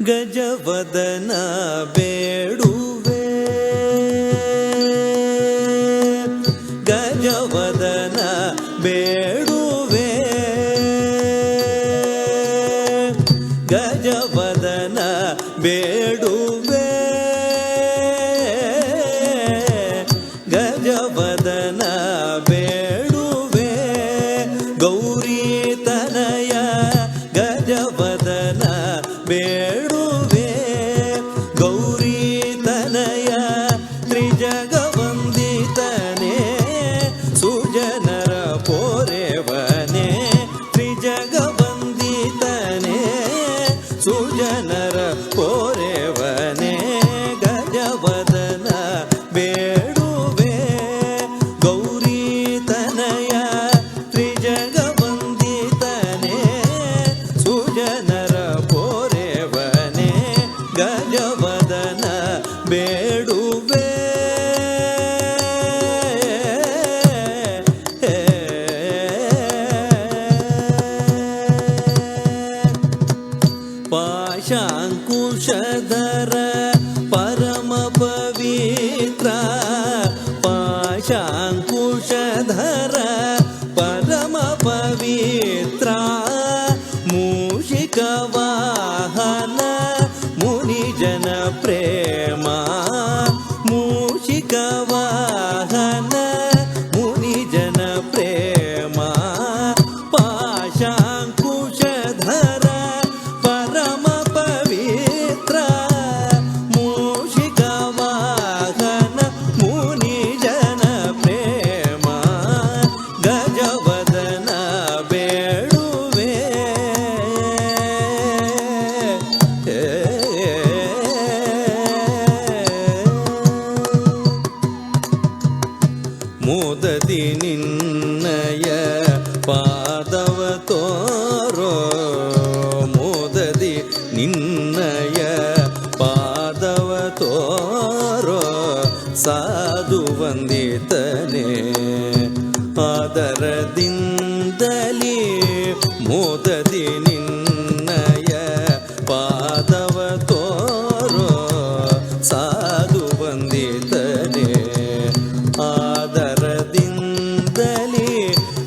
ಗಜವದನ ಬೇಡುವೆ, ಗಜವದನ ಬೇಡುವೆ, ಗಜವದನ ಬೇಡುವೆ, ಗಜವದನ ಬೇಡುವೆ, ಗೌರಿ ತನಯ ಗಜವದನ ಬೇಡುವೆ, ಗೌರಿ ತನಯ ತ್ರಿಜಗವಂದಿತನೇ ಸುಜನರ ಪೋರೆವನೇ, ತ್ರಿಜಗವಂದಿತನೇ ಸುಜನರ ಪೋರೆವನೇ, ಗಜವದನ ಬೇಡುವೆ, ಗೌರಿ ತನಯ ತ್ರಿಜಗವಂದಿತನೇ ಸುಜನರ ಪೋರೆವನೇ, ಗಜವದನ ಬೇಡುವೆ. ಪಾಶಾಂಕುಶಧರ ಪರಮ ಪವಿತ್ರ, ಪಾಶಾಂಕುಶಧರ ಪರಮ ಪವಿತ್ರ, ಮೂಷಿಕ ವಾಹನ ಮುನಿಜನ ಪ್ರೇಮ, ಮೂಷಿಕ ವಾಹನ ಮುನಿಜನ ಪ್ರೇಮ, ಪಾಶಾಂಕುಶಧರ ಪರಮ ಪವಿತ್ರ, ಮೂಷಿಕ ವಾಹನ ಮುನಿಜನ ಪ್ರೇಮ, ಗಜವದನ ಬೇಡುವೆ. ಮೋದದಿ ನಿನ್ನಯ ಪಾದವ ತೋರೋ, ಮೋದದಿ ನಿನ್ನಯ ಪಾದವ ತೋರೋ, ಸಾಧು ವಂದಿತನೇ ಆದರದಿಂದಲೇ, ಮೋದದಿ ನಿನ್ನಯ ಪಾದವ ತೋರೋ, ಸಾಧು ವಂದಿತನೇ ಆದರದಿಂದಲೇ,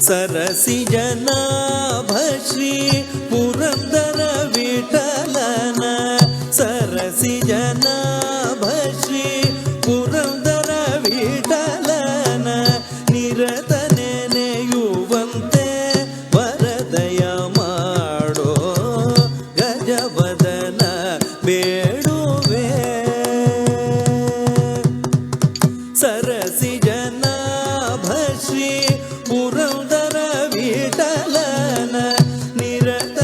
ಸರಸಿಜನಾಭ ಶ್ರೀ ಪುರಂದರ ವಿಠಲನ, ಸರಸಿಜನಾಭ ಶ್ರೀ ಪುರಂದರ ವಿಠಲನ, ನಿರತ ನೆನೆಯುವಂತೆ ವರದಯ ಮಾಡೋ, ಗಜವದನ ಬೇಡುವೆ, ಸರಸಿಜನಾಭ ಶ್ರೀ ಪುರಂದರ ವಿಠಲನ, ನಿರತ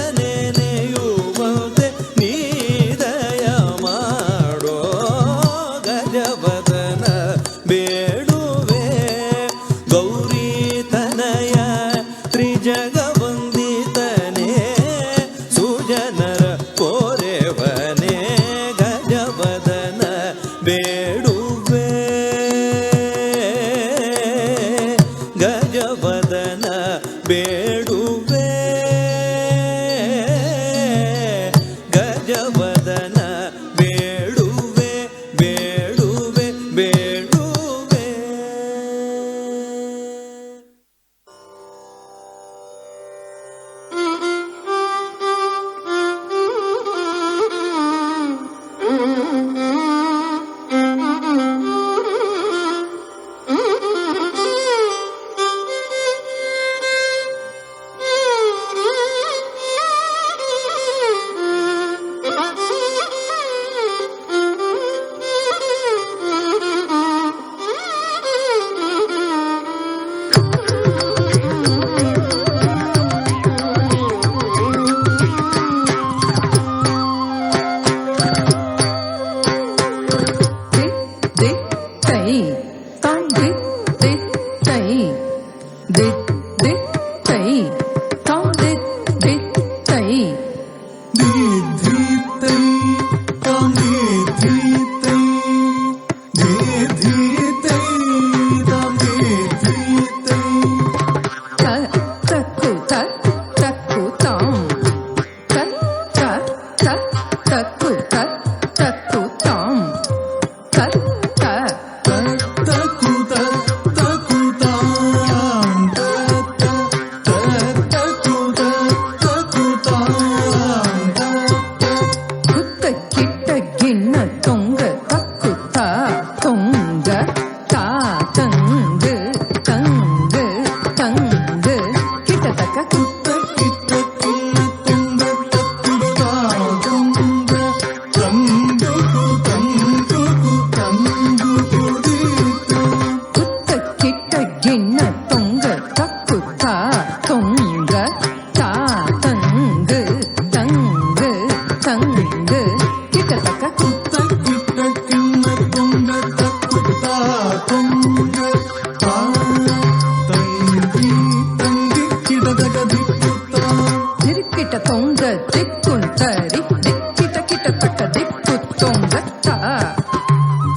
ದಿಕ್ಕಿಟ ತೊಂಗ ದಿಕ್ಕುಂತರಿ ದಿಕ್ಕಿಟ ಕಿಟ ತಕ್ಕ ದಿಕ್ಕು ತೊಂಗ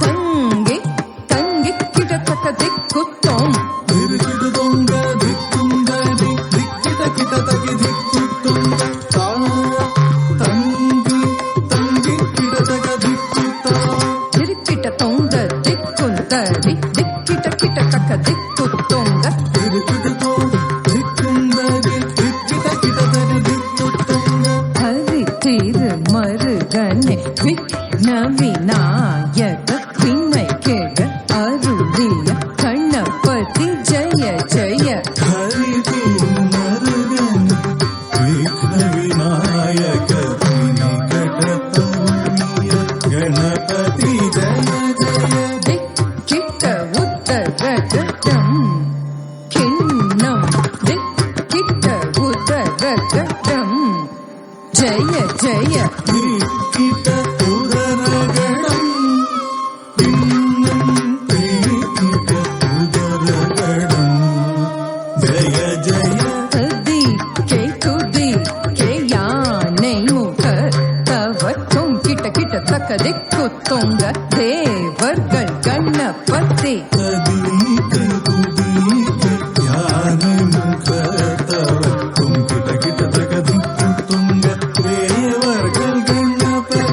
ತಂಗಿ ತಂಗಿ ಕಿಟ ತಕ್ಕ ದಿಕ್ಕು ತೊಂ ದಿಕ್ಕಿಟ ತೊಂಗ ದಿಕ್ಕುಂದರಿ ದಿಕ್ಕಿಟ ಕಿಟ ತಗಿ ದಿಕ್ಕು ತೊಂಗ ತಂಗಿ ತಂಗಿ ಕಿಟ ತಗ ದಿಕ್ಕು ದಿಕ್ಕಿಟ ತೊಂಗ ದಿಕ್ಕುಂತರಿ ದಿಕ್ಕಿಟ ಕಿಟ ತಕ್ಕ ದಿಕ್ಕು ತೊಂಗ ದಿಕ್ಕಿಟ ತೊಂಗ ದಿಕ್ಕುಂದರಿ ದಿಕ್ಕಿಟ ಕಿಟ ತಗ ದಿಕ್ಕು ತೊಂಗ ಹರಿ ತೀರ್ ಮರುಗನೆ ವಿಘ್ನ ವಿನಾಯಕ ವಿನಯ ಕೆಳ ಅರುಳಿಯ ಗಣಪತಿ ಜಯ ಜಯ ಹರಿತಿ ಮರುಗನ ವಿಘ್ನ ವಿನಾಯಕ ವಿನಿಕಟತನಯ ಗಣಪತಿ ಜಯ ಜಯ ದಿಕ್ಕಿಟ ಉತ್ತರಗಟಂ ಖಿನ್ನಂ ದಿಕ್ಕಿಟ ಉತ್ತರಗಟಂ ಜಯ ಜಯ ದಿಕ್ಕಿಟ ಉದರಗಣಂ ಪಿನ್ನಂ ದಿಕ್ಕಿಟ ಉದರಗಣಂ ಜಯ ಜಯ ದಿಕ್ಕೆ ತುದಿಕ್ಕೆ ಯಾನೆ ಮುಖ ತವ ತೊಂಕಿಟ ಕಿಟ ತಕ್ಕ ದಿಕ್ಕು ತೊಂಗ ದೇವರ್ಗಳ ಗಣಪತಿ ತದೀಕ ತುದೀಕ ಧ್ಯಾನ ಮುಖ ತವ ತುಂಕಿಟ ಕಿಟ ತಗ ದಿಕ್ಕು ತುಂಗ ದೇವರ್ಗಳ ಗಣಪತಿ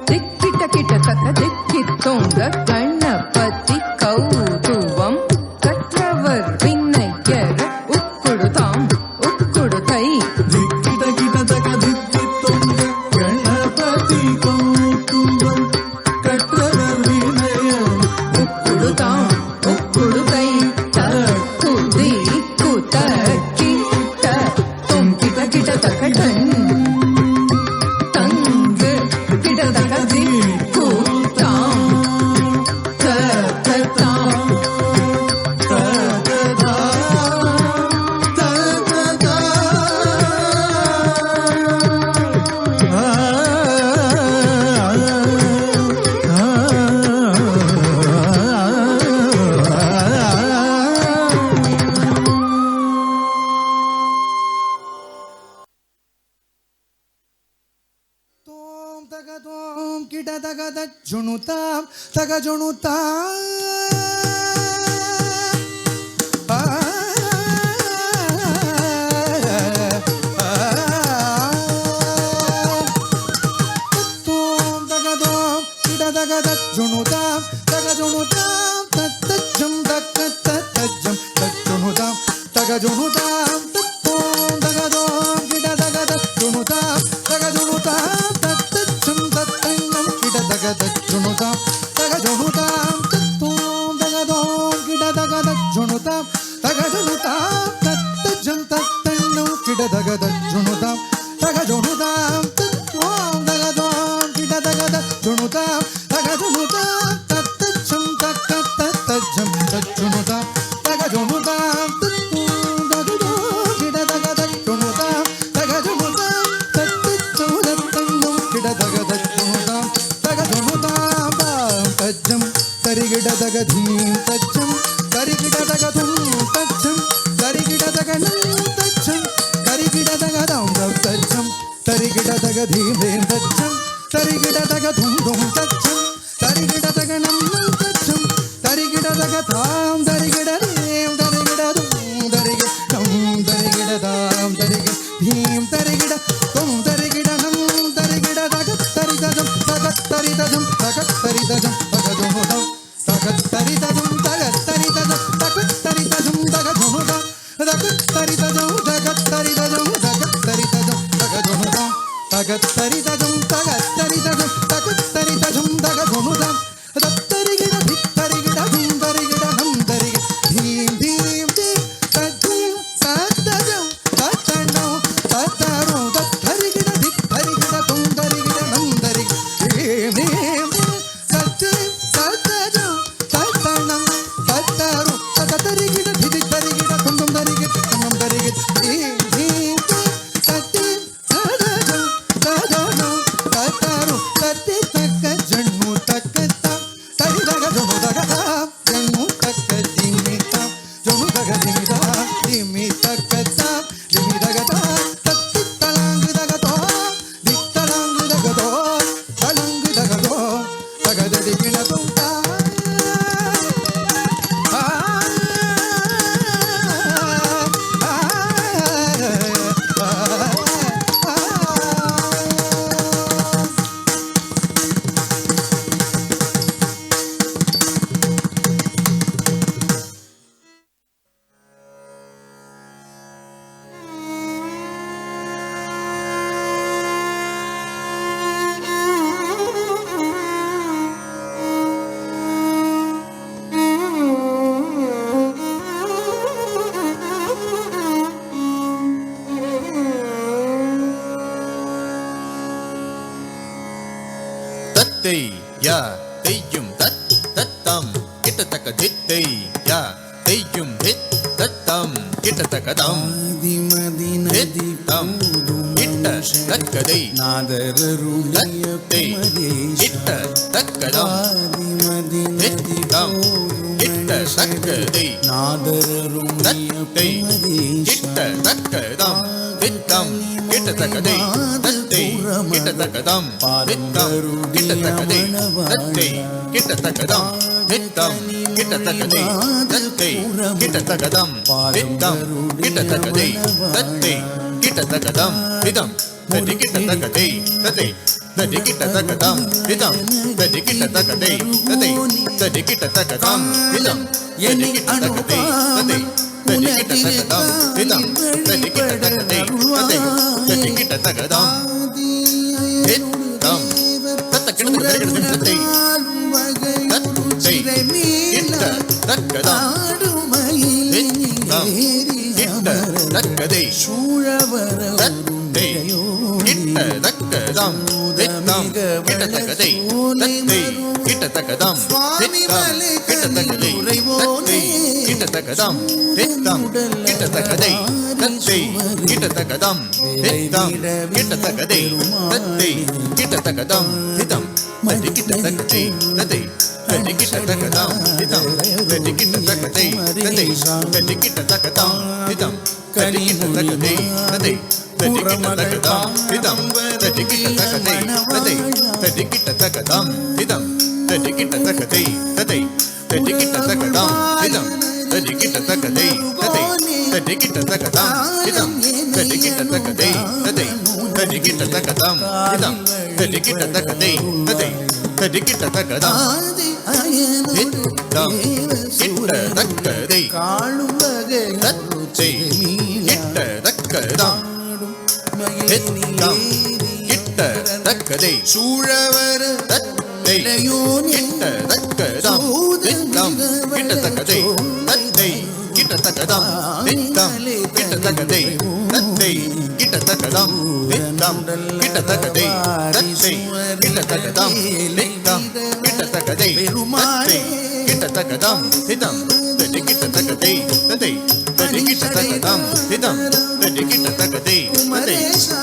ದಿಕ್ಕಿಟ ಕಿಟ ತಕ್ಕ ದಿಕ್ಕಿ ತೊಂಗ ಗಣಪತಿ ಕೌತುವಂ ಕತ್ರವರ್ ವಿನಯರ ಉಕ್ಕುಡುತೈ ದಿಕ್ಕಿಟ ಕಿಟ ತಗ ದಿಕ್ಕಿ ತುಂಗ ಗಣಪತಿ ಕೌತುಕಂ ಕಟ್ಟವರ್ ವಿನಯ ಉಕ್ಕುಡುತೈ ತಕ್ಕು ದಿಕ್ಕು ತಕ್ಕಿಟ ತೊಂಕಿಟ ಕಿಟ ತಕ ತಂಗ ಕಿಟ ತಕ ದಿಕ್ಕು ತಾಂ ತಾಂ ತಗದೋಂ ಕಿಟ ತಗದ ಜುಣುತಾಂ ತಗ ಜುಣುತಾಂ ತಗದೋಂ ಕಿಟ ತಗದ ಜುಣುತಾಂ ತಗ ಜುಣುತಾಂ ತಜ್ಜಂ ತಕ್ಕ ತಜ್ಜಂ ತಜ್ಜುಣುತಾಂ ತಗ ಜುಣುತಾಂ ತಗದೋಂ ಕಿಟ ತಗದ ಜುಣುತಾಂ ತಗ ಜುಣುತಾಂ ತಜ್ಜಂ ತತ್ತಣ್ಣಂ ಕಿಟ ತಗದ ಜುಣುತಾಂ ತಗ ಜುಣುತಾಂ ತಗದೋಂ ಕಿಟ ತಗದ ಜುಣುತಾಂ ತಗ ಜುಣುತಾಂ ತಜ್ಜಂ ತತ್ತಣ್ಣಂ ಕಿಟ ತಗದ ಜುಣುತಾಂ ತಗ ಜುಣುತಾಂ ತಗದೋಂ ಕಿಟ ತಗದ ಜುಣುತಾಂ ತಗ ಜುಣುತಾಂ ತಜ್ಜಂ ತಕ್ಕ ತಜ್ಜಂ ತಜ್ಜುಣುತಾಂ ತಗ ಜುಣುತಾಂ ತಗದೋಂ ಕಿಟ ತಗದ ಜುಣುತಾಂ ತಗ ಜುಣುತಾಂ ತಜ್ಜಂ ತತ್ತಣ್ಣಂ ಕಿಟ ತಗದ ಜುಣುತಾಂ ತಗ ಜುಣುತಾಂ ತಜ್ಜಂ ತರಿಗಿಡ ತಗ ಧೀಂ ತಜ್ಜಂ ತರಿಗಿಡ ತಗ ಧುಂ ತಜ್ಜಂ ತರಿಗಿಡ ತಗ ನಂ ತಜ್ಜಂ ತರಿಗಿಡ ತಗ ದಂ ತಜ್ಜಂ ತರಿಗಿಡ ತಗ ಧೀಂ ಧೀಂ ತಜ್ಜಂ ತರಿಗಿಡ ತಗ ಧುಂ ಧುಂ ತಜ್ಜಂ ತರಿಗಿಡ ತಗ ನಂ ತಜ್ಜಂ ತರಿಗಿಡ ತಗ ತಾಂ ತರಿಗಿಡ ಧೀಂ ತರಿಗಿಡ ಧುಂ ತರಿಗಿಡ ನಂ ತರಿಗಿಡ ತಾಂ ತರಿಗಿಡ ಧೀಂ ತರಿಗಿಡ ಧುಂ ತರಿಗಿಡ ನಂ ತರಿಗಿಡ ತಗ ತರಿದಜಂ ತಗ ತರಿದಜಂ ತಗ ತರಿದಜಂ ತಗ ಧುಂ ಧಂ ತಗ ತರಿದಜಂ ತಗ ತರಿದಜಂ ತಗ ತರಿದಜಂ ತಗ ಧುಂ ಧಂ ತಗ ತರಿದಜಂ ತಗ ತರಿದಜಂ ತಗ ತರಿದಜಂ ತಗ ಧುಂ ಧಂ ತಗ ತರಿದಜಂ ತಗ ತರಿದಜಂ ತಗ ತರಿದಜಂ ತಗ ಧುಂ ಧಂ ತತ್ತರಿಗಿಡ ಧಿತ್ತರಿಗಿಡ ಧುಂ ತರಿಗಿಡ ನಂ ತರಿಗಿಡ ಧೀಂ ಧೀಂ ಧೀಂ ತಜ್ಜಂ ತತ್ತಜಂ ತತ್ತಣ್ಣಂ ತತ್ತರು ತತ್ತರಿಗಿಡ ಧಿತ್ತರಿಗಿಡ ಧುಂ ತರಿಗಿಡ ನಂ ತರಿಗಿಡ ಧೀಂ ಧೀಂ ತಜ್ಜಂ ತತ್ತಜಂ ತತ್ತಣ್ಣಂ ತತ್ತರು ತತ್ತರಿಗಿಡ ಧಿತ್ತರಿಗಿಡ ಧುಂ ಧುಂ ತರಿಗಿಡ ನಂ ತರಿಗಿಡ ಧೀಂ ಧೀಂ ತಜ್ಜಂ ತತ್ತಜಂ ತತ್ತರು ತತ್ತಿ ತಕ್ಕ ಜಣ್ಣು ತಕ್ಕ தத்தை யா தெய்யும் தத் தத்தம் கிட்டத்தக்க தித்தை யா தெய்யும் தித் தத்தம் கிட்டத்தக்கதம் தித்தம் கிட்ட தக்கதை தத்தை கிட்ட தக்கதம் தித்தம் கிட்ட தக்கதை தத்தை கிட்ட தக்கதம் தித்தம் கிட்ட தக்கதை தத்தை கிட்ட தக்கதம் தித்தம் கிட்ட தக்கதை தத்தை கிட்ட தக்கதம் தித்தம் கிட்ட தக்கதை தத்தை கிட்ட தக்கதம் தித்தம் கிட்ட தக்கதை தத்தை கிட்ட தக்கதம் திதம் தத்தி கிட்ட தக்கதை தத்தை தத்தி கிட்ட தக்கதம் திதம் தத்தி கிட்ட தக்கதை தத்தை தத்தி கிட்ட தக்கதம் திதம் தத்தி கிட்ட தக்கதை தத்தை தத்தி கிட்ட தக்கதம் திதம் தத்தி கிட்ட தக்கதை தத்தை தத்தி கிட்ட தக்கதம் திதம் தத்த கிட்ட தக்கதை தத்தை கிட்ட தக்கதம் திதம் கிட்ட தக்கதை தத்தை கிட்ட தக்கதம் தித்தம் கிட்ட தக்கதை தத்தை கிட்ட தக்கதம் தித்தம் கிட்ட தக்கதை தத்தை கிட்ட தக்கதம் தித்தம் கிட்ட தக்கதை தத்தை கிட்ட தக்கதம் தித்தம் கிட்ட தக்கதை தத்தை கிட்ட தக்கதம் தித்தம் தத்தி கிட்ட தக்கதை தத்தை தத்தி கிட்ட தக்கதம் தித்தம் தத்தி கிட்ட தக்கதை தத்தை தத்தி கிட்ட தக்கதம் தித்தம் தத்தி கிட்ட தக்கதை தத்தை தத்தி கிட்ட தக்கதம் தித்தம் தத்தி கிட்ட தக்கதை தத்தை தத்தி கிட்ட தக்கதம் தித்தம் தத்தி கிட்ட தக்கதை தத்தை தத்தி கிட்ட தக்கதம் தித்தம் தத்தி கிட்ட தக்கதை தத்தை தத்தி கிட்ட தக்கதம் தித்தம் தத்தி கிட்ட தக்கதை தத்தை தத்தி கிட்ட தக்கதம் தித்தம் தத்தி கிட்ட தக்கதை தத்தை தத்தி கிட்ட தக்கதம் தித்தம் கிட்ட தக்கதை தத்தை கிட்ட தக்கதம் தித்தம் கிட்ட தக்கதை சூழவர தத்தை கிட்ட தக்கதம் தித்தம் கிட்ட தக்கதை தத்தை கிட்ட தக்கதம் தித்தம் கிட்ட தக்கதை தத்தை கிட்ட தக்கதம் தித்தம் கிட்ட தக்கதை தத்தை கிட்ட தக்கதம் தித்தம் கிட்ட தக்கதை தத்தை கிட்ட தக்கதம் தித்தம் தத்தி கிட்ட தக்கதை தத்தை தத்தி கிட்ட தக்கதம் தித்தம் தத்தி கிட்ட தக்கதை தத்தை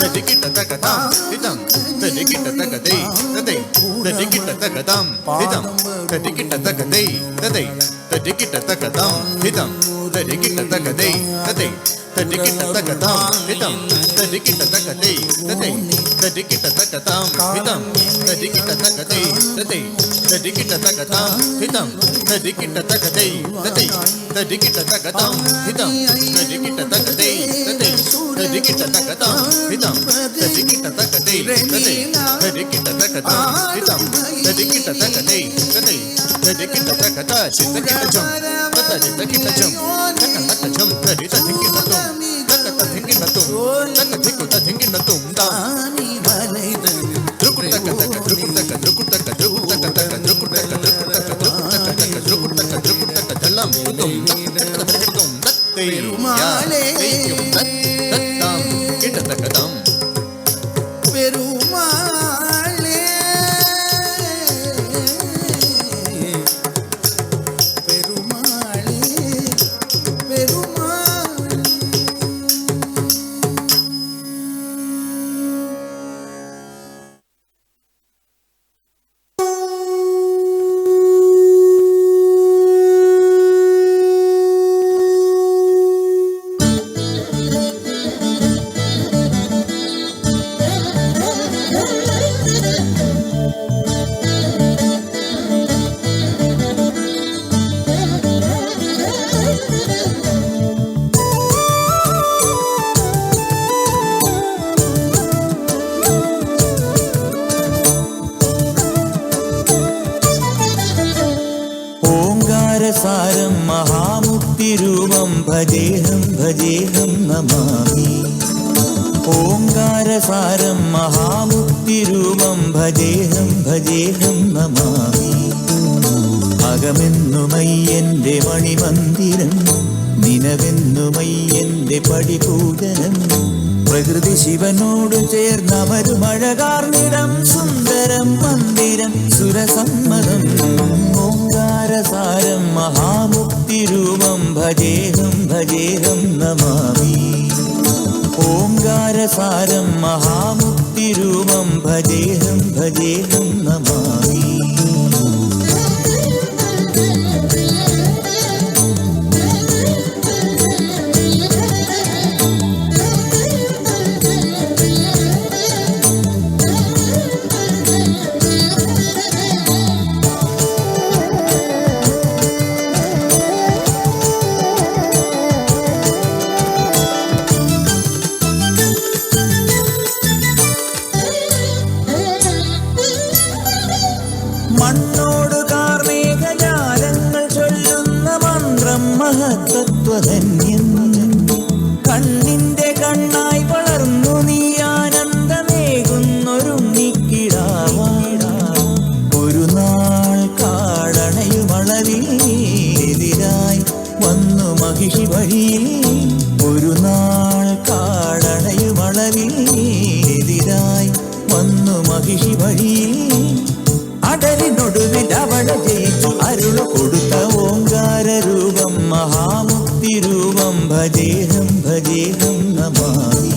தத்தி கிட்ட தக்கதம் தித்தம் தத்தி கிட்ட தக்கதை தத்தை தத்தி கிட்ட தக்கதம் தித்தம் தத்தி கிட்ட தக்கதை தத்தை தத்தி கிட்ட தக்கதம் தித்தம் தத்தி கிட்ட தக்கதை தத்தை தத்தி கிட்ட தக்கதம் தித்தம் தத்தி கிட்ட தக்கதை தத்தை தத்தி கிட்ட தக்கதம் தித்தம் தத்தி கிட்ட தக்கதை தத்தை தத்தி கிட்ட தக்கதம் தித்தம் தத்தி கிட்ட தக்கதை தத்தை தத்தி கிட்ட தக்கதம் தித்தம் தத்தி கிட்ட தக்கதை தத்தை தத்தி கிட்ட தக்கதம் தித்தம் தத்தி கிட்ட தக்கதை தத்தை தத்தி கிட்ட தக்கதம் தித்தம் தத்தி கிட்ட தக்கதை தத்தை தத்தி கிட்ட தக்கதா சித்த கிட்ட ஜம் தத்த சித்த கிட்ட ஜம் தக்க தக்க ஜம் தத்தி தத்தி கிட்ட தும் தக்க தத்தி கிட்ட தும் தக்க திக்கு தத்தி கிட்ட தும் தா த்ருகுட்டக்க தக்க த்ருகுட்டக்க த்ருகுட்டக்க த்ருகுட்டக்க தக்க த்ருகுட்டக்க த்ருகுட்டக்க த்ருகுட்டக்க த்ருகுட்டக்க த்ருகுட்டக்க தல்லம் தும் தும் தத்தை பெருமாளே தத்தம் கிட்ட தக்கதம் பெருமாளே பெருமாளே பெருமாளே ओङ्कारसारं महामुक्तिरूपं भजेऽहं भजेऽहं नमामि ओङ्कारसारं महामुक्तिरूपं भजेऽहं भजेऽहं नमामि അകമെന്നുമയ്യന്റെ മണിമന്ദിരം നിനവെന്നുമയ്യന്റെ പടിപൂജനം പ്രകൃതി ശിവനോട് ചേർന്നമരുമഴകാർന്നിടം സുന്ദരം മന്ദിരം സുരസമ്മതം ഓംകാരസാരം മഹാമുക്തിരൂപം ഭജേഹം ഭജേഹം നമാമി ഓംകാരസാരം മഹാമുക്തിരൂപം ഭജേഹം ഭജേഹം നമാമി മണ്ണോട് കാർമേഘജാലങ്ങൾ ചൊല്ലുന്ന മന്ത്രം മഹത്തത്വധന്യം കണ്ണിന്റെ കണ്ണായി വളർന്നു നീ ആനന്ദമേകുന്നൊരുണ്ണിക്കിടാവാട ഒരു നാൾ കാടണയുമളവിൽ എതിരായി വന്നു മഹിഷി വഴിയിൽ ഒരു നാൾ കാടണയുമളവിൽ എതിരായി വന്നു മഹിഷി വഴിയിൽ അടലിനൊടുവിൽ അവളെ ജയിച്ചു അരുളു കൊടുത്ത ഓംകാരരൂപം മഹാമുക്തിരൂപം ഭജേഹം ഭജേഹം നമാമി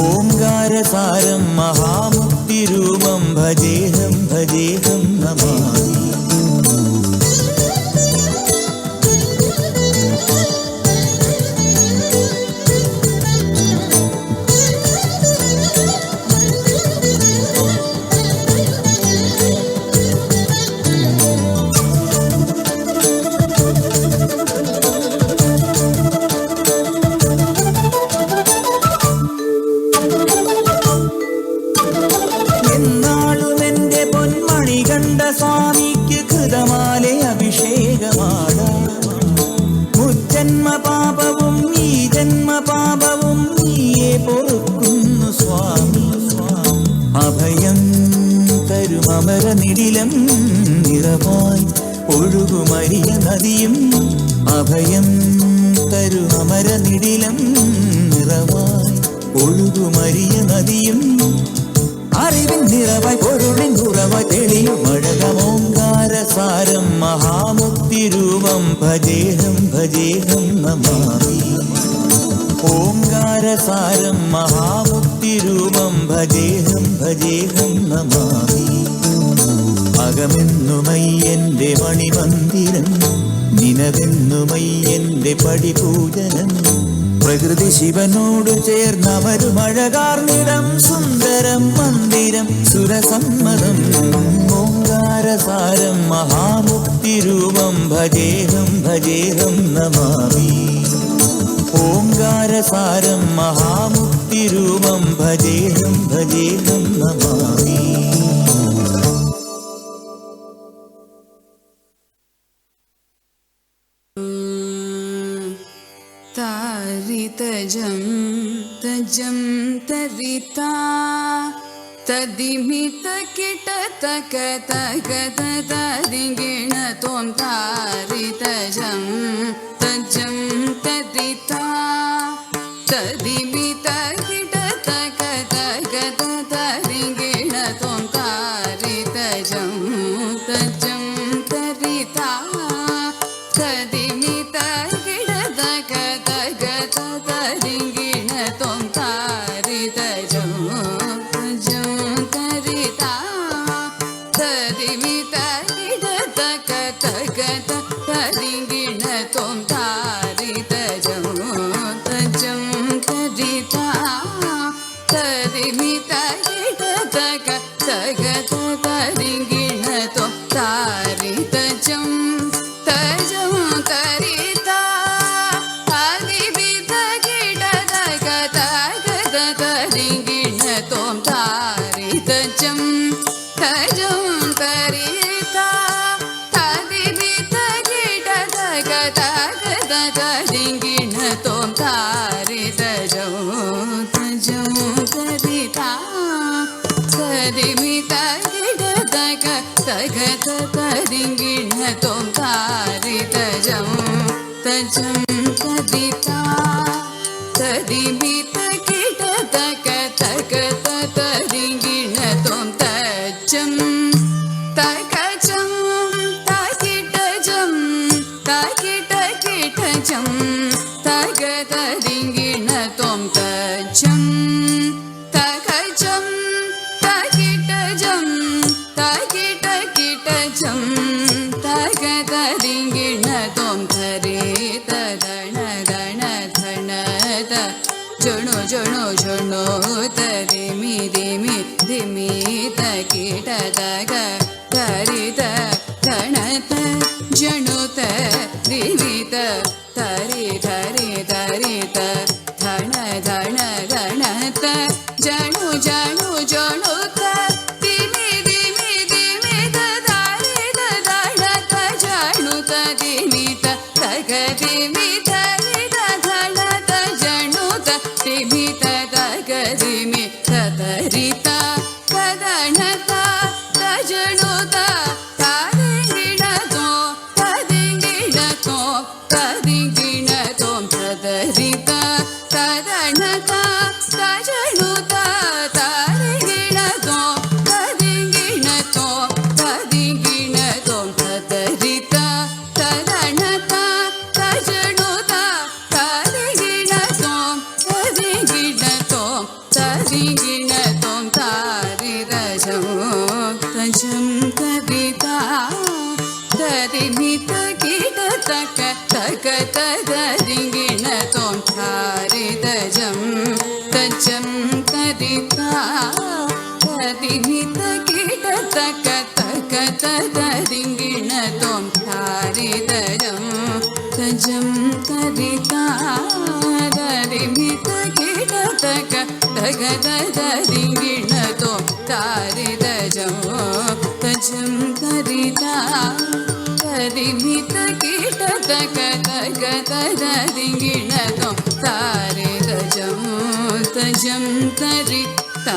ഓംകാരസാരം മഹാമുക്തിരൂപം ഭജേഹം ഭജേഹം നമാമി സ്വാമിക്ക് കൃതമാലെ അഭിഷേകമാട മുജ്ജന്മ പാപവും ഈ ജന്മ പാപവും നീയെ പൊറുക്കുന്നു സ്വാമി അഭയം തരുമമര നിടിലം നിറവായി ഒഴുകുമരിയ നദിയും അഭയം തരുമമര നിടിലം നിറവായി ഒഴുകുമരിയ നദിയും അറിവിൻ നിറവായി പൊരുളിൻ ഉറവായി തെളിയും അഴകമോങ്കാരസാരം മഹാമുക്തിരൂപം ഭജേഹം ഭജേഹം നമാമി ഓംകാരസാരം മഹാമുക്തിരൂപം ഭജേഹം ഭജേഹം നമാമി അകമെന്നുമയ്യന്റെ മണിമന്ദിരം നിനവെന്നുമയ്യന്റെ പടിപൂജനം പ്രകൃതി ശിവനോട് ചേർന്നമരുമഴകാർന്നിടം സുന്ദരം മന്ദിരം സുരസമ്മതം ഓംകാരസാരം മഹാമുക്തിരൂപം ഭജേഹം ഭജേഹം നമാമി ഓംകാരസാരം മഹാമുക്തിരൂപം ഭജേഹം ഭജേഹം നമാമി तारितजं तजं तरिता तदिमितकिटतकतकतदिगिण त्वं तारितजं तजं तरिता तदिमितकिटतकतकतदिगिण त्वं तारितजं तजं तरिता तदिमितकिटतकतदिगिण त्वं तारितजं तजं तरिता तदिमितकिटतकतदिगिण त्वं तारितजं तजं तरिता तदिमितकिटतकतदिगिण त्वं तारितजं तजं तरिता तदिमितकिटतकतदिगिण त्वं तारितजं तजं तरिता तदिमितकिटतकतदिगिण त्वं तारितजं तजं तरिता तदिमितकिटतकतदिगिण त्वं तारितजं तजं तरिता तदिमितकिटतकतदिगिण ತರಿಂಗಿಣ ತೋಂ ತಜ್ಜಂ ತಕಜಂ ತಕಿಟಜಂ ತಕಿಟ ಕಿಟಜಂ ತಗ ತರಿಂಗಿಣ ತೋಂ ತಜ್ಜಂ ತಕಜಂ ತಕಿಟಜಂ ತಕಿಟ ಕಿಟಜಂ ತಗ ತರಿಂಗಿಣ ತೋಂ ಧರೆ ತದಣ ದಣ ಧಣದ ಜಣು ಜಣು ಜಣು ತರಿಮಿ ದಿಮಿ ದಿಮಿ ತಕಿಟ ತಗ ತರಿತ ಧಣತ ಜಣುತ ದಿವಿತ ತರಿ ಧರಿ ತರಿತ ಧಣ ಧಣ ಧಣತ ಜಣು ಜಣು ಜಣುತ ದಿಮಿ ದಿಮಿ ದಿಮಿತ ದಾರಿತ ಧಣತ ಜಣುತ ದಿಮಿತ ತಗ ದಿಮಿತ ಧಣತ ಜಣುತ ದಿಮಿತ ತಗ ದಿಮಿತ ತರಿತ ಕದಣತ ತಜಣುತ ತರಿಂಗಿಣತೋ ತದಿಂಗಿಣತೋ ತದಿಂಗಿಣತೋ ತದರಿತ ತದಣತ ತಜಣುತ ತರಿಂಗಿಣತೋ ತದಿಂಗಿಣತೋ ತದಿಂಗಿಣತೋ ತದರಿತ ತದಣತ ತಜಣುತ ತರಿಂಗಿಣತೋ ತದಿಂಗಿಣತೋ ತರಿಂಗಿಣತೋ ತಾರಿರಜೋ ತಜಂ ತರಿತ ತರಿಮಿತ ಕಿಟ ತಕ ತಕ ತದರಿಂಗಿಣತೋ ತಾರಿರಜಂ ತಜಂ ತರಿತ ತರಿಮಿತ ಕಿಟ ತಕ ತಕ ತದರಿಂಗಿಣತೋ ತಾರಿರಜಂ ತಜಂ ತರಿತ ತರಿಮಿತ ಕಿಟ ತಕ ತಗ ತದರಿಂಗಿಣತೋ ತಾರಿರಜಂ ತಜಂ ತರಿತ ತರಿಮಿತ ಕಿಟ ತಕ ತಗ ತದರಿಂಗಿಣತೋ ತಾರಿರಜಂ ತಜಂ ತರಿತ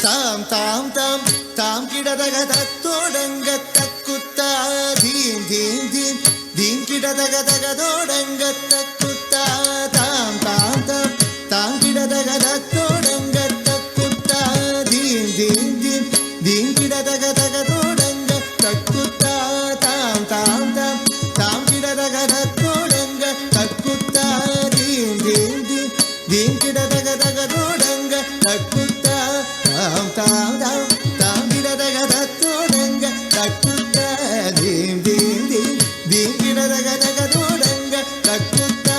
தாம் தாம் தாம் தாம் கிடதக தத்தோடங்க தக்குத்தா தீம் தீம் தீம் தீம் கிடதக தகதோடங்க தக்குத்தா தாம் தாம் தாம் தாம் கிடதக தத்தோடங்க தக்குத்தா தீம் தீம் தீம் தீம் கிடதக தகதோடங்க தக்குத்தா தாம் தாம் தாம் தாம் கிடதக தத்தோடங்க தக்குத்தா தீம் தீம் தீம் தீம் கிடதக தகதோடங்க தக்குத்தா தாம் தாம் தாம் தாம் கிடதக தத்தோடங்க தக்குத்தா தீம் தீம் தீம் தீம் கிடதக தகதோடங்க தக்குத்தா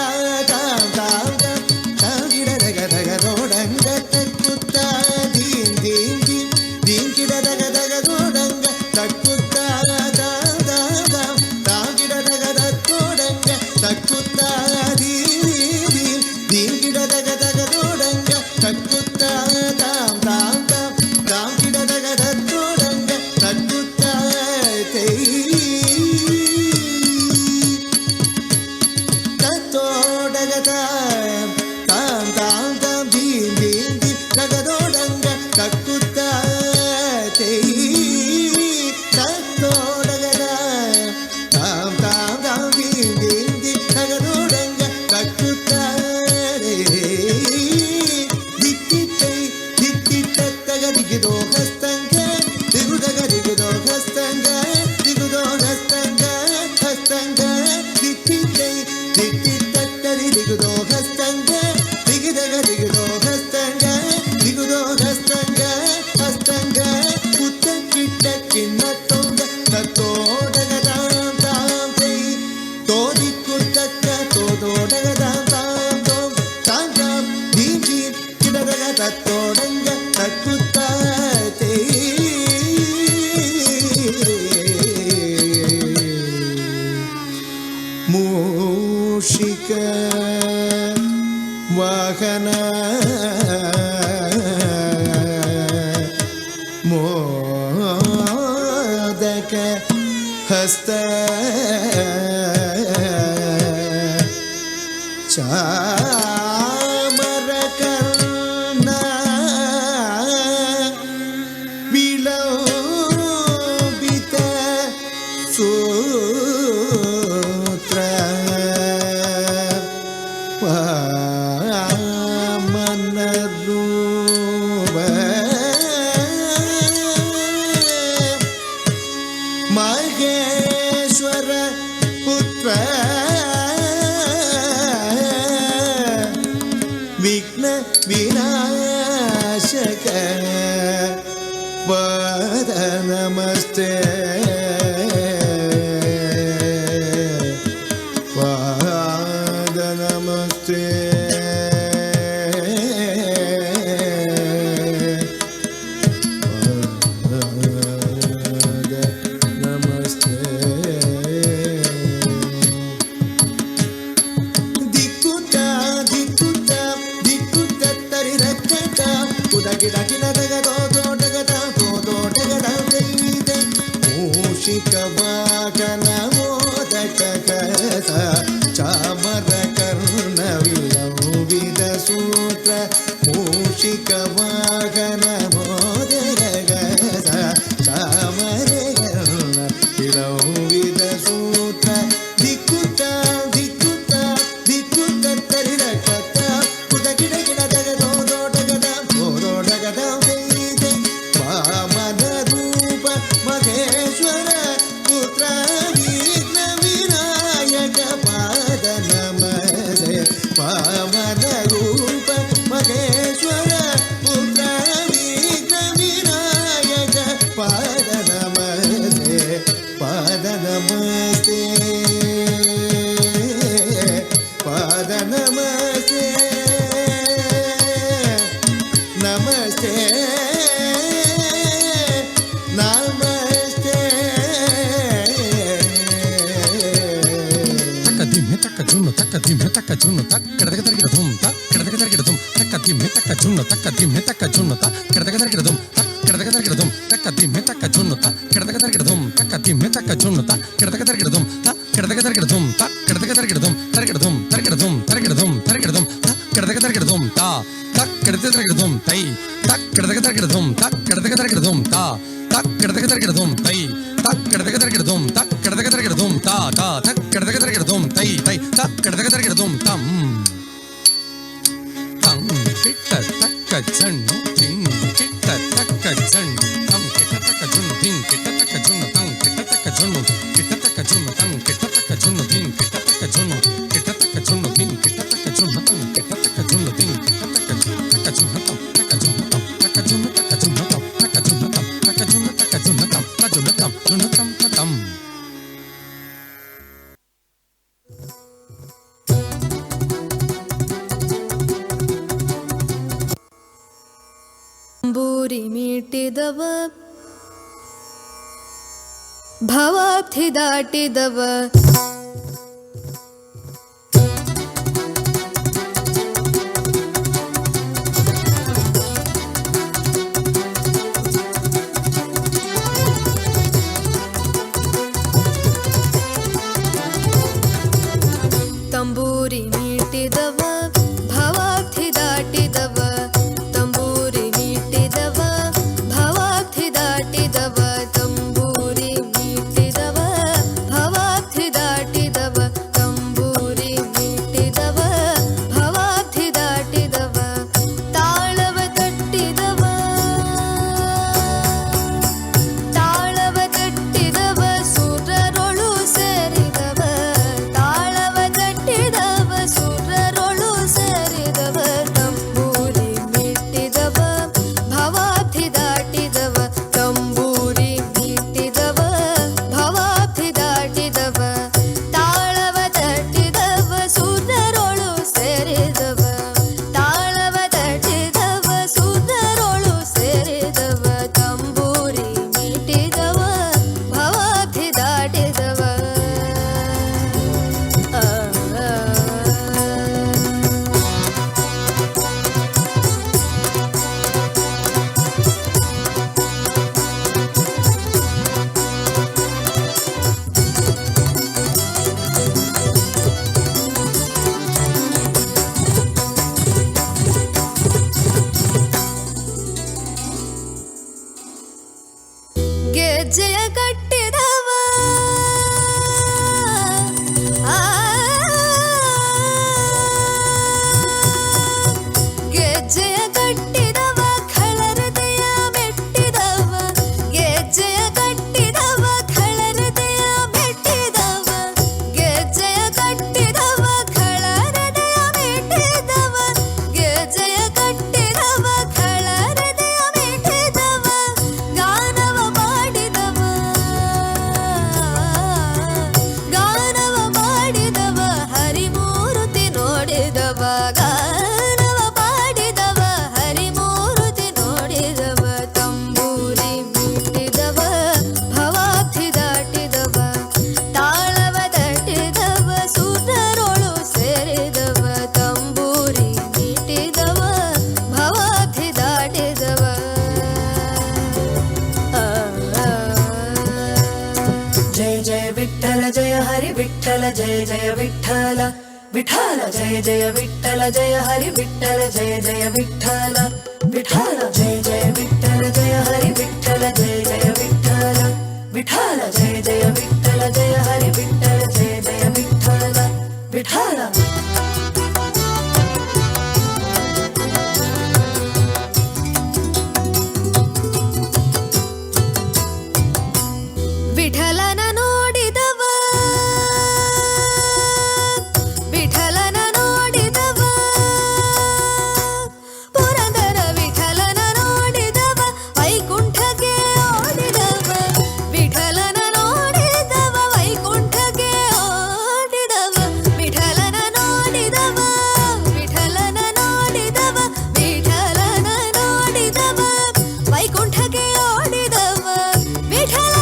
தாம் தாம் தாம் தாம் கிடதக தகதோடங்க தக்குத்தா தீம் தீம் தீம் தீம் கிடதக தகதோடங்க தக்குத்தா தாம் தாம் தாம் தாம் கிடதக தத்தோடங்க தக்குத்தா தீம் தீம் தீம் தீம் கிடதக தகதோடங்க ಮೋದಕ ಹಸ್ತ ಚಾಮರ ಕರ್ಣ ವಿಲೋಬಿತ ಸೂತ್ರ ವಾಮನ ರೂಪ ಮಹೇಶ್ವರ ಪುತ್ರ ವಿಘ್ನ ವಿನಾಶಕ ಪಾದ ನಮಸ್ತೆ ಪಾದ ನಮಸ್ತೆ ಪಾದ ನಮಸ್ತೆ ದಿಕ್ಕುತ್ತ ದಿಕ್ಕುತ್ತ ದಿಕ್ಕುತ್ತ ತರಿರಕ್ಕಟ ಉದಗಿಡ ಗಿಡದಗದೋ ತೋಟಗದ ತೋಟಗದ ದೈದೆ ಮೂಷಿಕ ವಾಹನ ಮೋದಕ ಕಸ ಚಾಮರ ಕರ್ಣ ವಿಲಂಬಿತ ಸೂತ್ರ ಮೂಷಿಕ ವಾಹನ ಮೋದಕ ಕಸ ಚಾಮರ ಕರ್ಣ ವಿಲಂಬಿತ ಸೂತ್ರ ದಿಕ್ಕುತ್ತ ದಿಕ್ಕುತ್ತ ದಿಕ್ಕುತ್ತ ತರಿರಕ್ಕಟ ಉದಗಿಡ ಗಿಡದಗದೋ ತೋಟಗದ ದೈದೆ ವಾಮನ ರೂಪ ಮಹೇಶ್ವರ ಪುತ್ರ ವಿಘ್ನ ವಿನಾಯಕ ಪಾದ ನಮಸ್ತೆ ವಾಮನ ರೂಪ ಮಹೇಶ್ವರ ಪುತ್ರ ವಿಘ್ನ ವಿನಾಯಕ ಪಾದ ನಮಸ್ತೆ ಪಾದ ನಮಸ್ತೆ ಪಾದ ನಮಸ್ತೆ ನಮಸ್ತೆ ನಮಸ್ತೆ ತಕ್ಕ ದಿಮ್ಮೆ ತಕ್ಕ ಜುಣ್ಣು ತಕ್ಕ ದಿಮ್ಮೆ ತಕ್ಕ ಜುಣ್ಣು ತಕ್ಕ ಕೆಡದಗ ತರಗಿಡ ಧುಮ್ ತಕ್ಕ ಕೆಡದಗ ತರಗಿಡ ಧುಮ್ ತಕ್ಕ ದಿಮ್ಮೆ ತಕ್ಕ ಜುಣ್ಣು ತಕ್ಕ ದಿಮ್ಮೆ ತಕ್ಕ ಜುಣ್ಣು ತಕ್ಕ ಕೆಡದಗ ತರಗಿಡ ಧುಮ್ ತಕ್ಕ ಕೆಡದಗ ತರಗಿಡ ಧುಮ್ ತಕ್ಕ ದಿಮ್ಮೆ ತಕ್ಕ ಜುಣ್ಣು ತಕ್ಕ ಕೆಡದಗ ತರಗಿಡ ಧುಮ್ ತಕ್ಕ ದಿಮ್ಮೆ ತಕ್ಕ ಜುಣ್ಣು ತಕ್ಕ ಕೆಡದಗ ತರಗಿಡ ಧುಮ್ ತಕ್ಕ ಕೆಡದಗ ತರಗಿಡ ಧುಮ್ ತಕ್ಕ ಕೆಡದಗ ತರಗಿಡ ಧುಮ್ ತರಗಿಡ ಧುಮ್ ತರಗಿಡ ಧುಮ್ ತರಗಿಡ ಧುಮ್ ತರಗಿಡ ಧುಮ್ ತಕ್ಕ ಕೆಡದಗ ತರಗಿಡ ಧುಮ್ ತಾ ತಕ್ಕ ಕೆಡದಗ ತರಗಿಡ ಧುಮ್ ತೈ ತಕ್ಕ ಕೆಡದಗ ತರಗಿಡ ಧುಮ್ ತಕ್ಕ ಕೆಡದಗ ತರಗಿಡ ಧುಮ್ ತಾ ತಕ್ಕ ಕೆಡದಗ ತರಗಿಡ ಧುಮ್ ತೈ ತಕ್ಕ ಕೆಡದಗ ತರಗಿಡ ಧುಮ್ ತಕ್ಕ ಕೆಡದಗ ತರಗಿಡ ಧುಮ್ ತಾ ತಾ ತಕ್ಕ ಕೆಡದಗ ತರಗಿಡ ಧುಮ್ ತೈ ತೈ ತಕ್ಕ ಕೆಡದಗ ತರಗಿಡ ಧುಮ್ ತಂ ತಂ ಕಿಟ್ಟ ತಕ್ಕ ಜಣ್ಣು ತಿಂಗ್ ಕಿಟ್ಟ ತಕ್ಕ ಜಣ್ಣು ತಂ ಕಿಟ್ಟ ತಕ್ಕ ಜುಣ್ಣು ತಿಂಗ್ ಕಿಟ್ಟ ತಕ್ಕ ಜುಣ್ಣು ತಂ ಕಿಟ್ಟ ತಕ್ಕ ಜುಣ್ಣು ಕಿಟ್ಟ ತಕ್ಕ ಜುಣ್ಣು ತಂ ಕಿಟ್ಟ ತಕ್ಕ ಜುಣ್ಣು ತಿಂಗ್ ಕಿಟ್ಟ ತಕ್ಕ ಜುಣ್ಣು ಕಿಟ್ಟ ತಕ್ಕ ಜುಣ್ಣು ತಿಂಗ್ ಕಿಟ್ಟ ತಕ್ಕ ಜುಣ್ಣು ತಂ ಕಿಟ್ಟ ತಕ್ಕ ಜುಣ್ಣು ತಿಂಗ್ ಕಿಟ್ಟ ತಕ್ಕ ಜುಣ್ಣು ತಂ ತಕ್ಕ ಜುಣ್ಣು ತಂ ತಕ್ಕ ಜುಣ್ಣು ತಕ್ಕ ಜುಣ್ಣು ತಂ ತಕ್ಕ ಜುಣ್ಣು ತಂ ತಕ್ಕ ಜುಣ್ಣು ತಕ್ಕ ಜುಣ್ಣು ತಂ ತಕ್ಕ ಜುಣ್ಣು ತಂ ಜುಣ್ಣು ತಂ ತಂ ತಂಬೂರಿ ಮೀಟಿದವ ಭವಾಬ್ಧಿ ದಾಟಿದವ ತಂಬೂರಿ ಮೀಟಿದವ ಭವಾಬ್ಧಿ ದಾಟಿದವ ತಂಬೂರಿ ಮೀಟಿದವ ಭವಾಬ್ಧಿ ದಾಟಿದವ ತಂಬೂರಿ ಮೀಟಿದವ ಭವಾಬ್ಧಿ ದಾಟಿ विठ्ठल जय जय विठ्ठल विठ्ठल जय जय विठ्ठल जय हरि विठ्ठल जय जय विठ्ठल विठ्ठल जय जय विठ्ठल जय हरि विठ्ठल जय जय विठ्ठल विठ्ठल जय जय विठ्ठल जय हरि विठ्ठल जय जय विठ्ठल विठ्ठल ವಿಠಲನ ನೋಡಿದವ ವಿಠಲನ ನೋಡಿದವ ಪುರಂದರ ವಿಠಲನ ನೋಡಿದವ ವೈಕುಂಠಕ್ಕೆ ಓಡಿದವ ವಿಠಲನ ನೋಡಿದವ ವೈಕುಂಠಕ್ಕೆ ಓಡಿದವ ವಿಠಲನ ನೋಡಿದವ ವಿಠಲನ ನೋಡಿದವ ವಿಠಲನ ನೋಡಿದವ ವೈಕುಂಠಕ್ಕೆ ಓಡಿದವ ವಿಠಲನ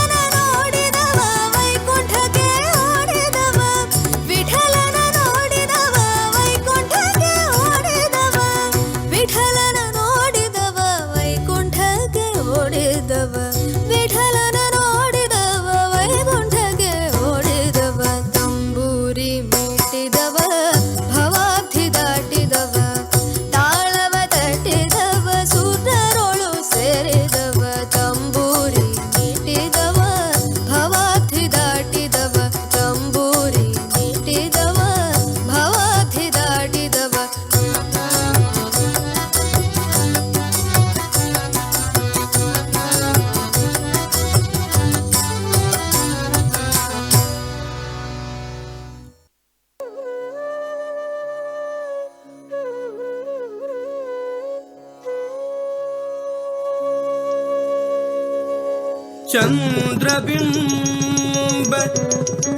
ಚಂದ್ರಬಿಂಬ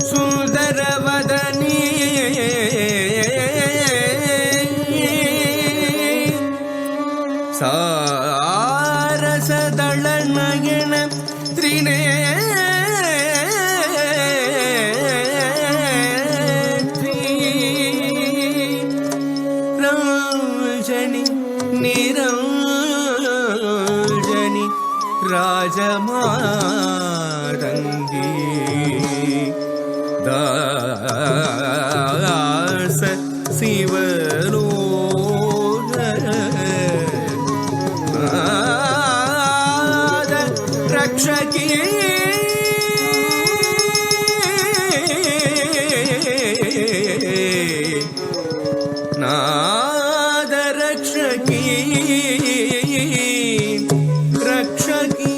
ಸುಂದರವದನಿ ಸಾರಸದಳನಯನ ತ್ರಿನೇತ್ರಿ ರಂಜನಿ ನಿರಂಜನಿ ರಾಜಮಾರಂಗಿ ದಾಸ ಶಿವಲೋಕ ರಕ್ಷಕಿ ನಾದ ರಕ್ಷಕಿ ರಕ್ಷಕಿ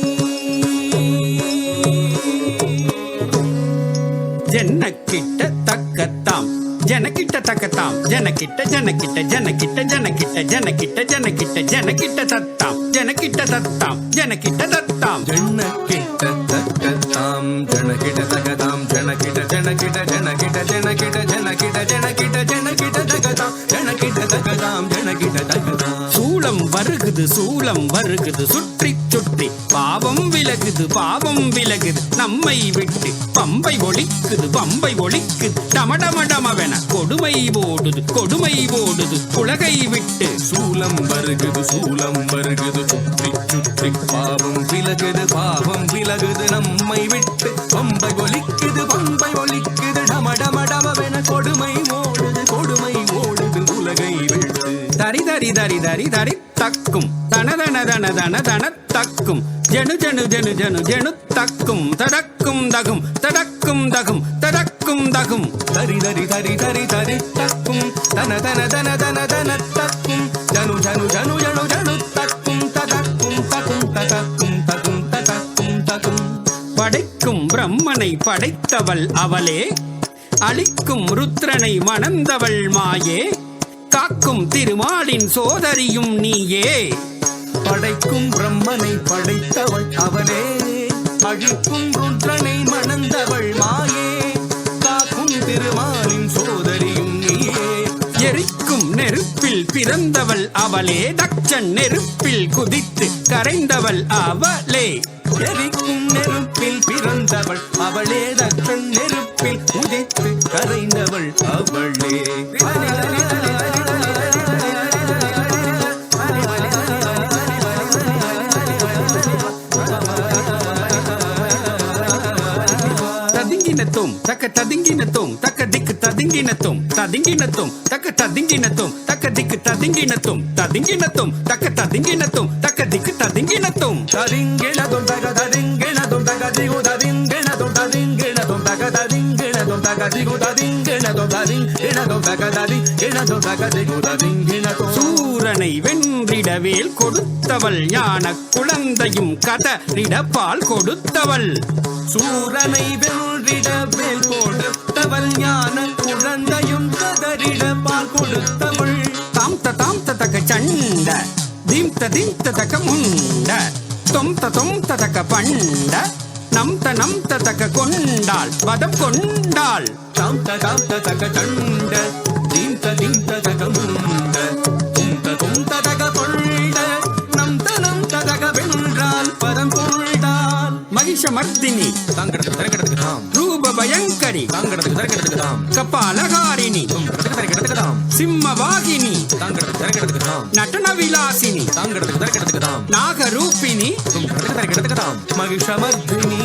ಜನಕ್ಕಿಟ್ಟ ತಕ್ಕತ್ತಾಂ ಜನಕಿಟ್ಟ ತಕ್ಕತಾಂ ಜನಕಿಟ್ಟ ಜನಕಿಟ್ಟ ಜನಕಿಟ್ಟ ಜನಕಿಟ್ಟ ಜನಕಿಟ್ಟ ಜನಕಿಟ್ಟ ಜನಕಿಟ್ಟ ತತ್ತಾಂ ಜನಕಿಟ್ಟ ತತ್ತಾಂ ಜನಕಿಟ್ಟ ತತ್ತಾಂ ಜನಕಿಟ್ಟ ತಕ್ಕತಾಂ ಜನಕಿಟ್ಟ ತಕ್ಕತಾಂ ಜನಕಿಟ್ಟ ಜನಕಿಟ್ಟ ಜನಕಿಟ್ಟ ಜನಕಿಟ್ಟ ಜನಕಿಟ್ಟ ಜನಕಿಟ್ಟ ಜನಕಿಟ್ಟ ತಕ್ಕತಾಂ ಜನಕಿಟ್ಟ தகதாம் ஜனகிட தகதாம் சூளம் வருகுது சுற்றி சுற்றி பாவம் விலகுது நம்மை விட்டு பம்பை ஒழிக்குது டமடமடமவென கொடுமை ஓடுது உலகை விட்டு சூலம் வருகுது சுற்றி சுற்றி பாவம் விலகுது நம்மை விட்டு பம்பை ஒழிக்குது டமடமடமவென கொடுமை ஓடுது உலகை விட்டு தரி தரி தரி தரி தரி தக்கும் தனதன தன தன தன தக்கும் ஜனு ஜனு ஜனு ஜனு ஜனு தக்கும் தடக்கும் தகும் தடக்கும் தகும் தடக்கும் தகும் தரி தரி தரி தரி தரி தக்கும் தன தன தன தன தன தக்கும் ஜனு ஜனு ஜனு ஜனு ஜனு தக்கும் தடக்கும் தகும் தடக்கும் தகும் தடக்கும் தகும் படைக்கும் பிரம்மனை படைத்தவள் அவளே அளிக்கும் ருத்ரனை மணந்தவள் மாயே காக்கும் திருமாலின் சோதரியும் நீயே படைக்கும் பிரம்மனை படைத்தவள் அவளே அழிக்கும் ருத்ரனை மணந்தவள் மாயே காக்கும் திருமாலின் சோதரியும் நீயே எரிக்கும் நெருப்பில் பிறந்தவள் அவளே தட்சன் நெருப்பில் குதித்து கரைந்தவள் அவளே எரிக்கும் நெருப்பில் பிறந்தவள் அவளே தட்சன் நெருப்பில் குதித்து கரைந்தவள் அவளே ததிங்கின தோம் தக்க ததிங்கினத்தும் ததிங்கினத்தும் தக்க ததிங்கினத்தும் தக்க திக்கு ததிங்கினத்தும் ததிங்கினத்தும் தக்க ததிங்கினத்தும் தக்க திக்கு ததிங்கினத்தும் ததிங்கினதும் தக ததிங்கினதும் தக திகு ததிங்கினதும் ததிங்கினதும் தக ததிங்கினதும் தக திகு ததிங்கினதும் ததிங்கினதும் தக ததிங்கினதும் தக திகு ததிங்கினதும் சூரனை வென்றிடவேல் கொடுத்தவள் ஞான குழந்தையும் கதறிட பால் கொடுத்தவள் சூரனை வென்றிட வேல் கொடுத்தவள் ஞான குழந்தையும் கதறிட பால் கொடுத்தவள் தாம் ததக சண்ட தீம் ததக முண்ட தொம் ததக பண்ட நம் ததக கொண்டாள் வதம் கொண்டாள் தாம் ததக சண்ட தீம் ததக முண்ட தும் ததக கொண்ட நம் ததக வென்றால் பதம் கொண்டாள் மகிஷமர்தினி தாங்கிறதுக்கு தரக்கிறதுக்கு தாம் ரூப பயங்கரி தாங்கிறதுக்கு தரக்கிறதுக்கு தாம் கபாலகாரிணி தரக்கிறதுக்கு தாம் சிம்மவாகினி தாங்கிறதுக்கு தரக்கிறதுக்கு தாம் நடன விலாசினி தாங்கிறதுக்கு தரக்கிறதுக்கு தாம் நாகரூபிணி தரக்கிறதுக்கு தாம் மகிஷமர்தினி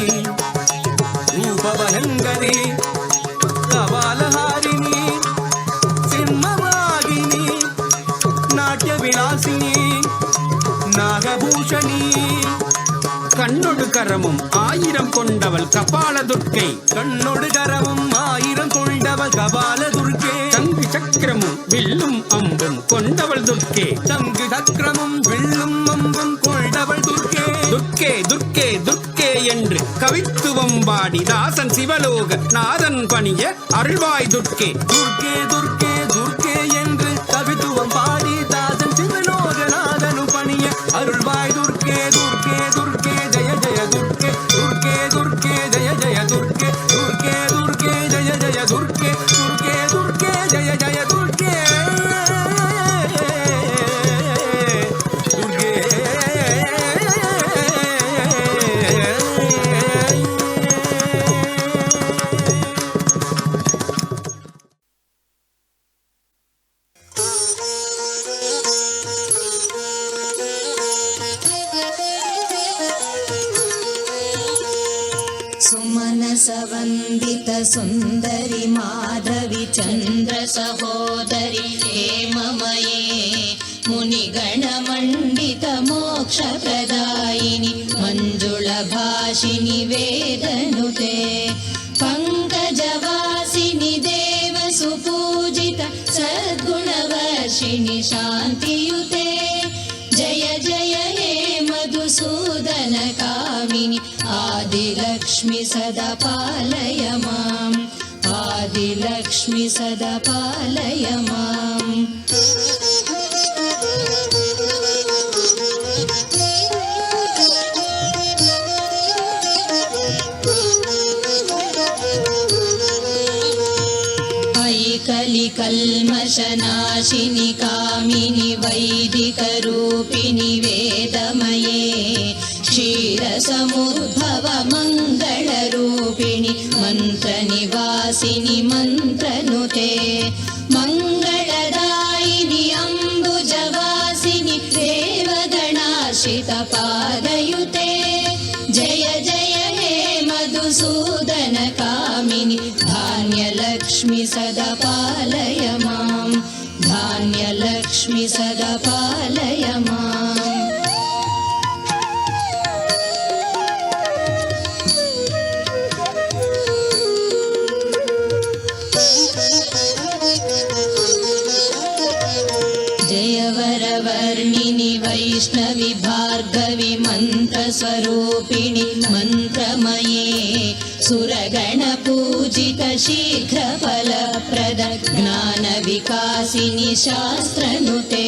ரூபபயங்கரி கபாலஹாரிணி சிம்மவாகினி நாட்ய விலாசினி நாகபூஷணி கண்ணொடு கரமும் 1000 கொண்டவள் கபால துர்க்கை கண்ணொடு கரமும் 1000 கொண்டவள் கபால துர்க்கே சங்கு சக்கரமும் வில்லும் அம்பும் கொண்டவள் துர்க்கே சங்கு சக்கரமும் வில்லும் அம்பும் கொண்டவள் துர்க்கே துர்க்கே துர்க்கே துர்க்கே என்று கவித்துவம் பாடி தாசன் சிவலோக நாதன் பணிய அருள்வாய் துர்க்கே துர்க்கே துர்க்கே துர்க்கே என்று கவித்துவம் பாடி தாசன் சிவலோக நாதனும் பணிய அருள்வாய் துர்க்கே துர்க்கே துர்க்கே ஜய ஜய துர்க்கே துர்க்கே துர்க்கே ஜய ஜய துர்க்கே துர்க்கே துர்க்கே ஜய ஜய துர்க்கே துர்க்கே துர்க்கே ஜய ஜய துர்க்கே सुमनसवन्दित सुन्दरि माधवि चन्द्र सहोदरि हेममये मुनिगणमण्डित मोक्षप्रदायिनि मञ्जुळभाषिनि वेदनुते पङ्कजवासिनि देवसुपूजित सद्गुणवर्षिणि शान्तियुते जय जय हे मधुसूदन कामिनि आदिलक्ष्मि सदा पालय माम् आदिलक्ष्मि सदा पालय माम् कलिकल्मषनाशिनि कामिनि वैदिकरूपिणि वेदमये क्षीरसमुद्भव मङ्गलरूपिणि मन्त्रनिवासिनि मन्त्रनुते मङ्गलदायिनि अम्बुजवासिनि देवगणाश्रितपादयुते जय जय हे मधुसूदन कामिनि धान्यलक्ष्मि सदा पालय माम् धान्यलक्ष्मि सदा पालय माम् जयवरवर्णिनि वैष्णवि भार्गवि मन्त्रस्वरूपिणि मन्त्रमये सुरगणपूजित शीघ्रफलप्रद ज्ञानविकासिनि शास्त्रनुते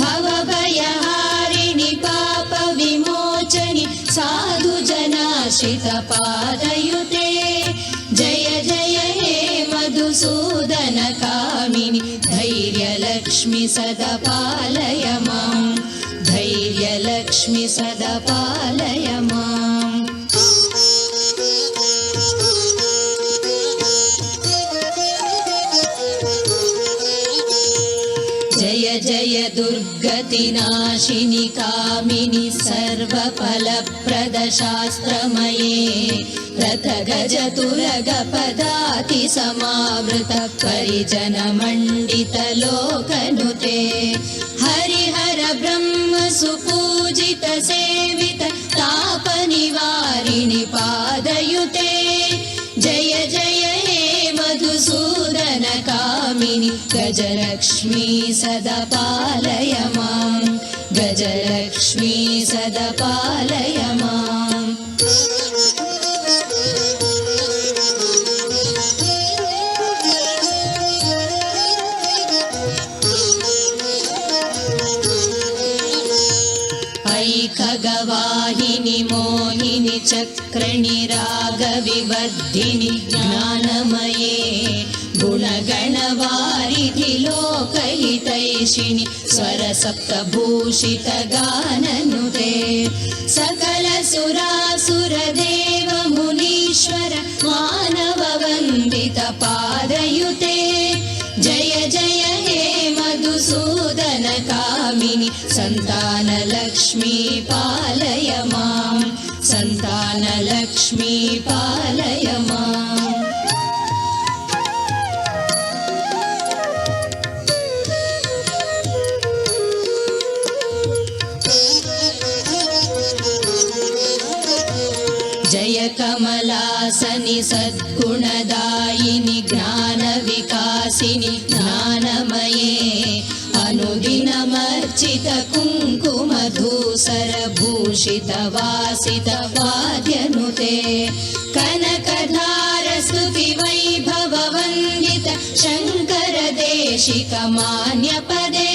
भवभयहारिणि पापविमोचनि साधुजनाश्रितपादयुते जय जय हे मधुसूदन कामिनि धैर्यलक्ष्मि सदा पालय माम् धैर्यलक्ष्मि सदा पालय माम् जय जय दुर्गतिनाशिनि कामिनि सर्वफलप्रदशास्त्रमये रथगजतुरगपदाति समावृत परिजनमण्डितलोकनुते हरिहर ब्रह्म सुपूजित सेवित तापनिवारिणि पादयुते जय जय हे मधुसूदन कामिनि गजलक्ष्मी सदा पालय मां गजलक्ष्मी सदा पालय माम् खगवाहिनि मोहिनि चक्रणि रागविवर्धिनि ज्ञानमये गुणगणवारिधि लोकहितैषिणि स्वरसप्तभूषितगाननुते सकलसुरासुरदेव मुनीश्वर मानववन्दितपादयुते जय जय हे मधुसूदन कामिनि सन्तानलक्ष्मी पालय मां सन्तानलक्ष्मी पालय माम् जय कमलासनि सद्गुणदायिनि ज्ञानविकासिनि ज्ञानमये अनुदिनमर्चित कुङ्कुमधूसरभूषित वासित वाद्यनुते कनकधार स्तुति वैभववन्दित शङ्कर देशिक मान्यपदे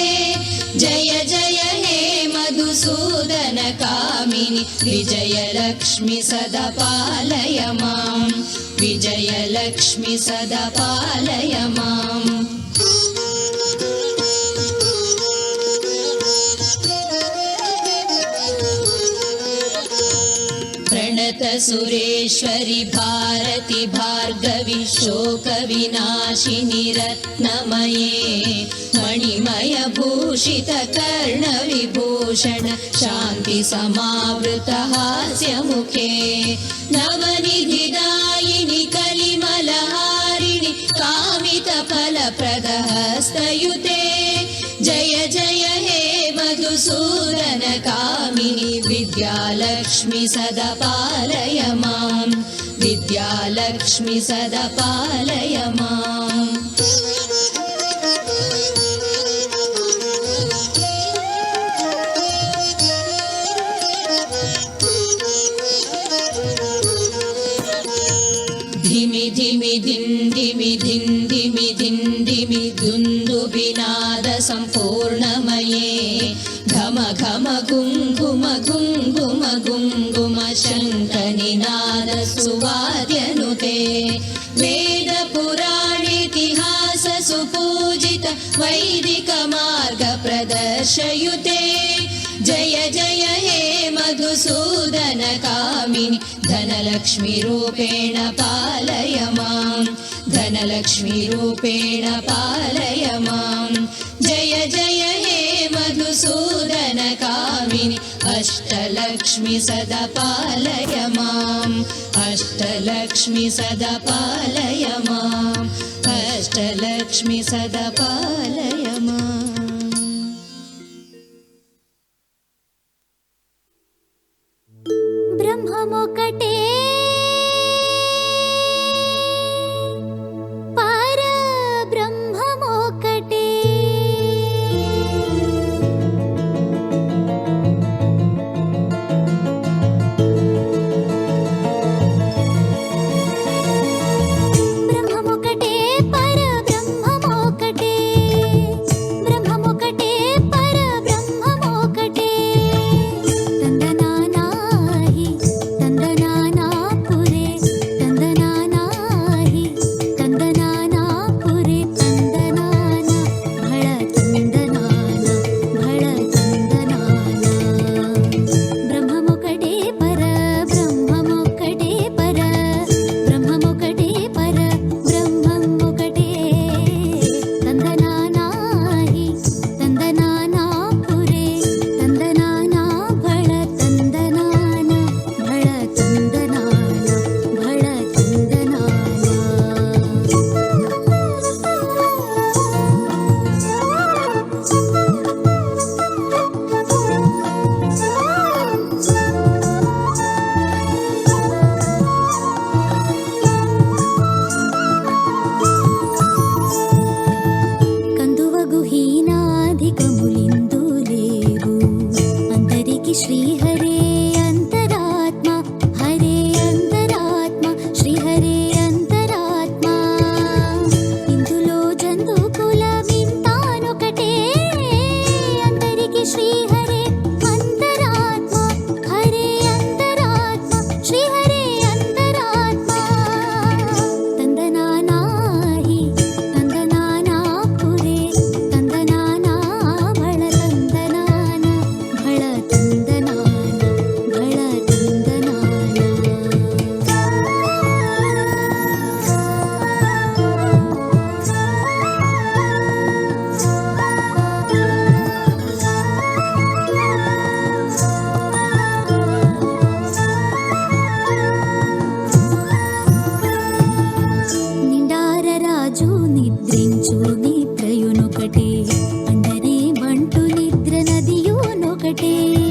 जय जय हे मधुसूदन कामिनि विजयलक्ष्मि सदा पालय मां विजयलक्ष्मि सदा पालय माम् प्रणत सुरेश्वरि भारति भार्गवि शोकविनाशिनि रत्नमये मणिमय भूषित कर्णविभूषण शान्ति समावृत हास्यमुखे नवनिधिदायिनि कलिमलहारिणि कामितफलप्रदहस्तयुते जय जय हे मधुसूदन कामिनि विद्यालक्ष्मि सदा पालय मां विद्यालक्ष्मि सदा पालय माम् धिमि धिमि धिन्दिमि धिन्दिमि धिन्दिमि दुन्दुभिनाद सम्पूर्णमये घम घम गुङ्गुम गुङ्गुम गुङ्गुम शङ्खनिनाद सुवाद्यनुते वेद पुराणेतिहास सुपूजित वैदिक मार्ग प्रदर्शयुते जय जय हे मधुसूदन कामिनि धनलक्ष्मी रूपेण पालय मां धनलक्ष्मी रूपेण पालय मां जय जय हे मधुसूदन कामिनि अष्टलक्ष्मी सदा पालय मां अष्टलक्ष्मी सदा पालय मां अष्टलक्ष्मी सदा पालय माम् ब्रह्ममोकटे परब्रह्ममोकटे ब्रह्ममोकटे परब्रह्ममोकटे ब्रह्ममोकटे परब्रह्ममोकटे तन्दनानाहि तन्दनाना ఒకటే